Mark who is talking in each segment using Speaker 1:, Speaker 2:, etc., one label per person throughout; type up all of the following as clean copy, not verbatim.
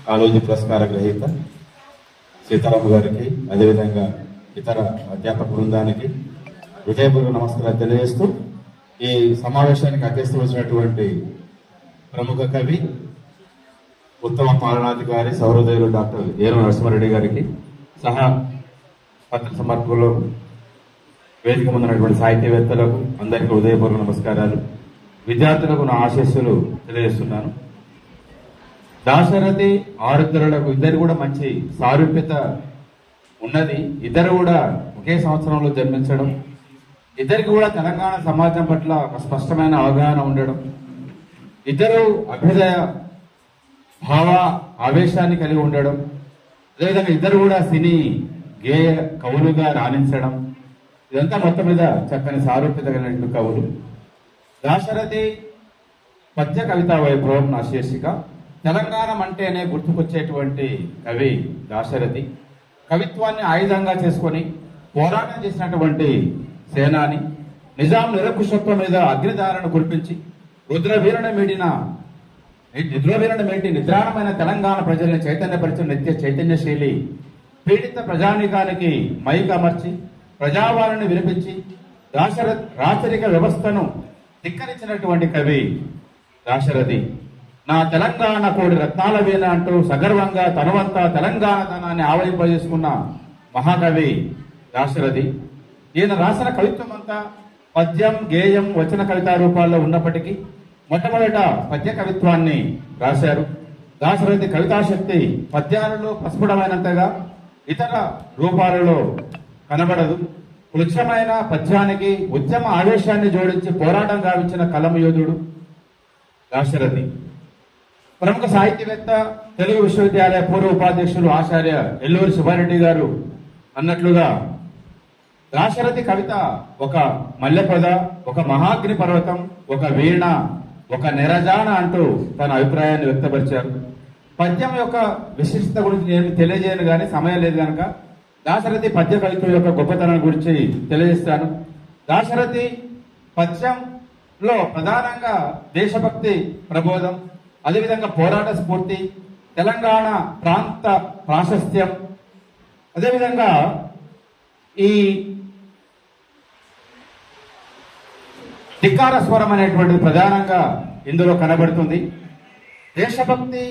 Speaker 1: కాళోజీ పురస్కార గ్రహీత సీతారాం గారికి, అదేవిధంగా ఇతర అధ్యాపక బృందానికి హృదయపూర్వక నమస్కారాలు తెలియజేస్తూ ఈ సమావేశానికి అధ్యక్షత వచ్చినటువంటి ప్రముఖ కవి, ఉత్తమ పాలనాధికారి, సౌహృదయులు డాక్టర్ ఏరు నరసింహారెడ్డి గారికి, సహా పత్ర సమర్పకులు, వేదిక ముందున్నటువంటి సాహిత్యవేత్తలకు అందరికీ హృదయపూర్వక నమస్కారాలు. విద్యార్థులకు నా ఆశీస్సులు తెలియజేస్తున్నాను. దాశరథి ఆరుద్రులకు ఇద్దరు కూడా మంచి సారూప్యత ఉన్నది. ఇద్దరు కూడా ఒకే సంవత్సరంలో జన్మించడం, ఇద్దరికి కూడా తెలంగాణ సమాజం పట్ల ఒక స్పష్టమైన అవగాహన ఉండడం, ఇద్దరు అభ్యుదయ భావ ఆవేశాన్ని కలిగి ఉండడం, అదేవిధంగా ఇద్దరు కూడా సినీ గేయ కవులుగా రాణించడం, ఇదంతా మొత్తం మీద చక్కని సారూప్యత కలిగిన కవులు. దాశరథి పద్య కవితా వైభవం నా శీర్షిక. తెలంగాణ అంటేనే గుర్తుకొచ్చేటువంటి కవి దాశరథి. కవిత్వాన్ని ఆయుధంగా చేసుకొని పోరాటం చేసినటువంటి సేనాని. నిజాం నిరంకుశత్వం మీద అగ్నిధారను కురిపించి రుద్రవీరణ మేటి నిద్రాణమైన తెలంగాణ ప్రజల్ని చైతన్యపరిచిన నిత్య చైతన్యశీలి. పీడిత ప్రజానికానికి మైక్ అమర్చి ప్రజావాణిని వినిపించి రాచరిక వ్యవస్థను ధిక్కరించినటువంటి కవి దాశరథి. నా తెలంగాణ కోడి రత్నాల వీణ అంటూ సగర్వంగా తనవంతా తెలంగాణ తనాన్ని ఆవరింపజేసుకున్న మహాకవి దాశరథి. ఈయన రాసిన కవిత్వం అంతా పద్యం, గేయం, వచన కవితా రూపాల్లో ఉన్నప్పటికీ మొట్టమొదట పద్య కవిత్వాన్ని రాశారు. దాశరథి కవితాశక్తి పద్యాలలో ప్రస్ఫుటమైనంతగా ఇతర రూపాలలో కనబడదు. వృక్షమైన పద్యానికి ఉద్యమ ఆవేశాన్ని జోడించి పోరాటం గావించిన కలం యోధుడు దాశరథి. ప్రముఖ సాహిత్యవేత్త, తెలుగు విశ్వవిద్యాలయ పూర్వ ఉపాధ్యక్షులు ఆచార్య ఎల్లూరి సుబ్బారెడ్డి గారు అన్నట్లుగా దాశరథి కవిత ఒక మల్లెపొద, ఒక మహాగ్ని పర్వతం, ఒక వీణ, ఒక నెరజాన అంటూ తన అభిప్రాయాన్ని వ్యక్తపరిచారు. పద్యం యొక్క విశిష్టత గురించి నేను తెలియజేయను కానీ సమయం లేదు కనుక దాశరథి పద్య కవిత్వం యొక్క గొప్పతనం గురించి తెలియజేస్తాను. దాశరథి పద్యంలో ప్రధానంగా దేశభక్తి ప్రబోధం, అదేవిధంగా పోరాట స్ఫూర్తి, తెలంగాణ ప్రాంత ప్రాశస్త్యం, అదేవిధంగా ఈ ధిక్కార స్వరం అనేటువంటిది ప్రధానంగా ఇందులో కనబడుతుంది. దేశభక్తి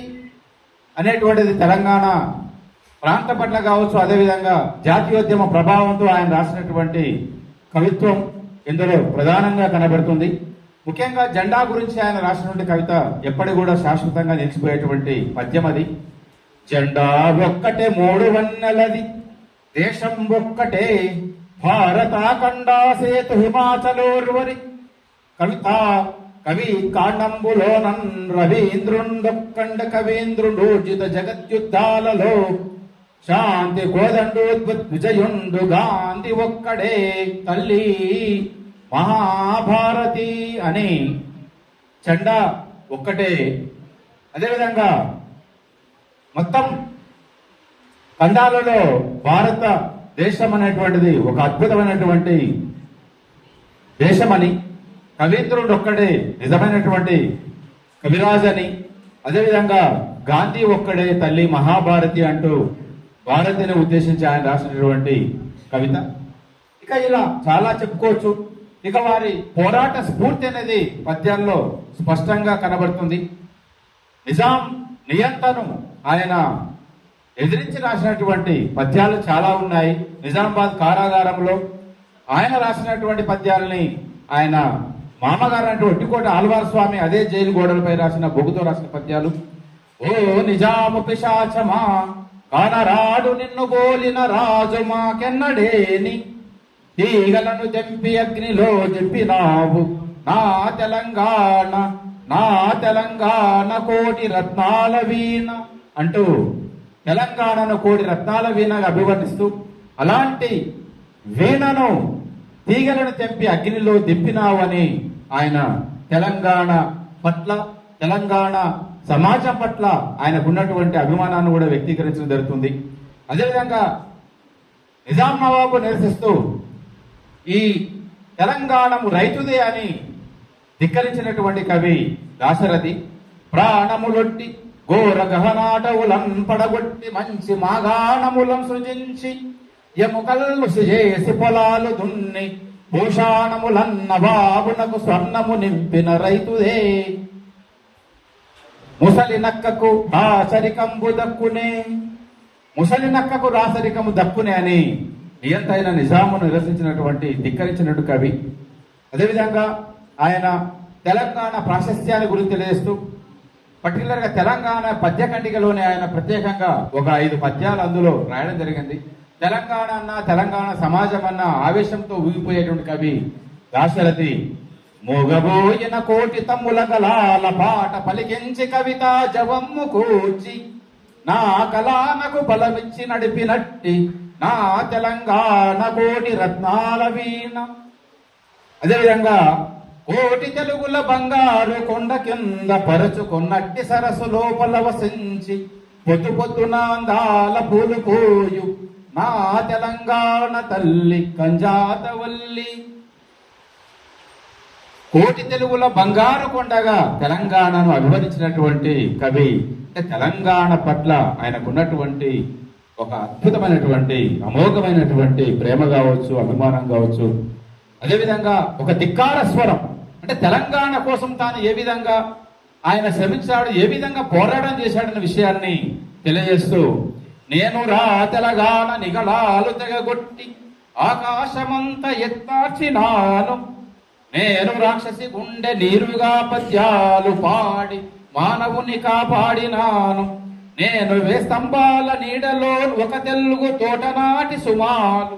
Speaker 1: అనేటువంటిది తెలంగాణ ప్రాంత పట్ల కావచ్చు, అదేవిధంగా జాతీయోద్యమ ప్రభావంతో ఆయన రాసినటువంటి కవిత్వం ఇందులో ప్రధానంగా కనబడుతుంది. ముఖ్యంగా జెండా గురించి ఆయన రాసినటువంటి కవిత ఎప్పటికి కూడా శాశ్వతంగా నిలిచిపోయేటువంటి పద్యం అది. జెండా ఒక్కటే మూడు వన్నెలది, దేశం ఒక్కటే భారత ఖండా సేతు హిమాచలోర్వరి. కవి కాండంబులోనన్ రవీంద్రుండొక్కండ కవీంద్రుడూర్జిత జగత్యుద్ధాలలో శాంతి కోదండోద్భుత్ విజయుండు గాంధీ ఒక్కడే తల్లి మహాభారతి అని జెండా ఒక్కటే. అదేవిధంగా మొత్తం ఖండాలలో భారత దేశం అనేటువంటిది ఒక అద్భుతమైనటువంటి దేశమని, కవీంద్రుడు ఒక్కడే నిజమైనటువంటి కవిరాజని, అదేవిధంగా గాంధీ ఒక్కడే తల్లి మహాభారతి అంటూ భారతిని ఉద్దేశించి ఆయన రాసినటువంటి కవిత. ఇక ఇలా చాలా చెప్పుకోవచ్చు. ఇక వారి పోరాట స్ఫూర్తి అనేది పద్యాల్లో స్పష్టంగా కనబడుతుంది. నిజాం నియంత్రణను ఆయన ఎదిరించి రాసినటువంటి పద్యాలు చాలా ఉన్నాయి. నిజామాబాద్ కారాగారంలో ఆయన రాసినటువంటి పద్యాలని ఆయన మామగారు అంటే ఒట్టికోట ఆల్వార్ స్వామి అదే జైలు గోడలపై రాసిన బొగ్గుతో రాసిన పద్యాలు. ఓ నిజాము పిశాచమా కానరాడు నిన్ను గోలిన రాజు మాకెన్నడేని, తీగలను తెంపి అగ్నిలో చెప్పినావు నా తెలంగాణ కోటి రత్నాల వీణ అంటూ తెలంగాణను కోటి రత్నాల వీణగా అభివర్ణిస్తూ, అలాంటి వీణను తీగలను తెంపి అగ్నిలో దింపినావని ఆయన తెలంగాణ పట్ల, తెలంగాణ సమాజం పట్ల ఆయనకున్నటువంటి అభిమానాన్ని కూడా వ్యక్తీకరించడం జరుగుతుంది. అదేవిధంగా నిజాం నవాబు నిరసిస్తూ ఈ తెలంగాణము రైతుదే అని ధిక్కరించినటువంటి కవి దాశరథి. ప్రాణములొట్టి ఘోర గహనాటవులం పడగొట్టి మంచి మాగాణములం సృజించి ఎముకల్లు చేసి పొలాలు దున్ని భూషాణములన్న బాబునకు స్వర్ణము నింపిన రైతుదే. ముసలి నక్కకు రాసరికంబు దక్కునే, ముసలి నక్కకు రాసరికము దక్కునే అని నియంతైన నిజామును నిరసించినటువంటి ధిక్కరించినట్టు కవి. అదేవిధంగా ఆయన తెలంగాణ ప్రాశస్త్యాన్ని గురించి తెలియజేస్తూ పర్టికులర్గా తెలంగాణ పద్యకండికలోనే ఆయన ప్రత్యేకంగా ఒక 5 పద్యాలు అందులో రాయడం జరిగింది. తెలంగాణ అన్న, తెలంగాణ సమాజం అన్న ఆవేశంతో ఊగిపోయేటువంటి కవి దాశరథి. మోగబోయిన కోటి తమ్ముల గలాల పాట పలికించి కవిత జవమ్ము కూర్చి నా కళానకు బలమిచ్చి నడిపినట్టి నా తెలంగాణ కోటి రత్నాల వీణ. అదేవిధంగా కోటి తెలుగుల బంగారు కొండ కింద పరుచుకున్నట్టి సరస్సు లోపల వసించి పొద్దు పొద్దున అందాల పూలు పోయు నా తెలంగాణ తల్లి కంజాతవల్లి. కోటి తెలుగుల బంగారు కొండగా తెలంగాణను అభివర్ణించినటువంటి కవి. అంటే తెలంగాణ పట్ల ఆయనకున్నటువంటి ఒక అద్భుతమైనటువంటి అమోఘమైనటువంటి ప్రేమ కావచ్చు, అభిమానం కావచ్చు. అదేవిధంగా ఒక ధిక్కార స్వరం, అంటే తెలంగాణ కోసం తాను ఏ విధంగా ఆయన శ్రమించాడు, ఏ విధంగా పోరాటం చేశాడన్న విషయాన్ని తెలియజేస్తూ నేను రా తెలంగాణ నిగళాలు తెగగొట్టి ఆకాశమంత ఎత్తార్చినాను, నేను రాక్షసి గుండె నీరుగా పద్యాలు పాడి మానవుని కాపాడినాను, నేను 2 స్తంభాల నీడలో ఒక తెలుగు తోటనాటి సుమాలు